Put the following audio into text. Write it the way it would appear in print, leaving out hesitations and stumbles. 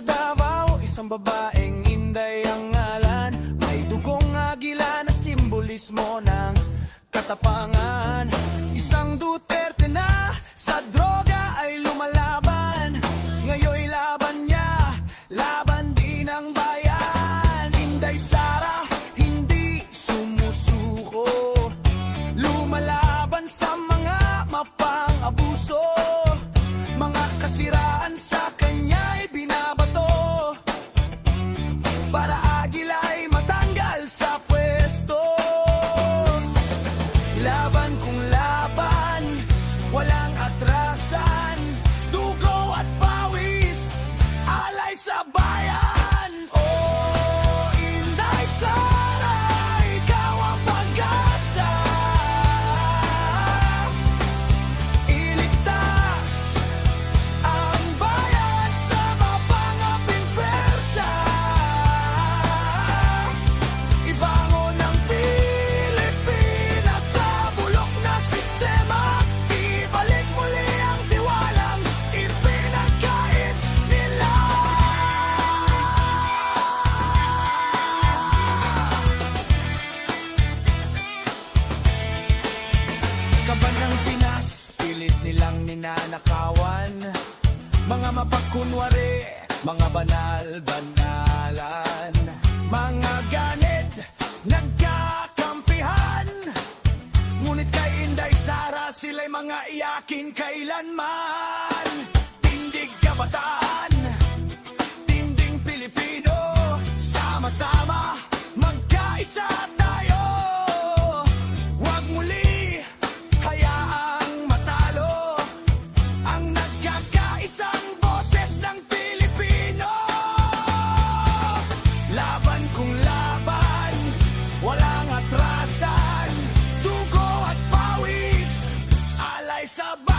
Davao, isang babaeng Inday ang ngalan. May dugong agila na simbolismo ng katapangan. Isang Duterte na sa droga ay lumalaban. Ngayon'y laban niya, laban din ang bayan. Inday Sara, hindi sumusuko, lumalaban sa mga mapang-abuso. Mga kasiraan sa kanya'y binabato para agila'y matanggal sa pwesto. Laban kung laban, walang atrasan, dugo at pawis, alay sa bayan. Oh, Inday Sara, ikaw ang pag-asa. Iligtas ang bayan sa mapangaping persa. Ibangon ang Pilipinas sa bulok na sistema. Ibalik muli ang tiwalang ipinagkait nila. Kaban ng Pinas, pilit nilang ninanakawan. Mga mapagkunwari, mga banal-banalan. Mga ganit, nagkakampihan. Ngunit kay Inday Sara, sila'y mga iyakin kailanman. Tindig kabataan, tinding Pilipino, sama-sama, magkaisa tayo. Huwag muli hayaang matalo ang nagkakaisang boses ng Pilipino. Laban kung laban, walang atrasan, dugo at pawis, alay sa bayan.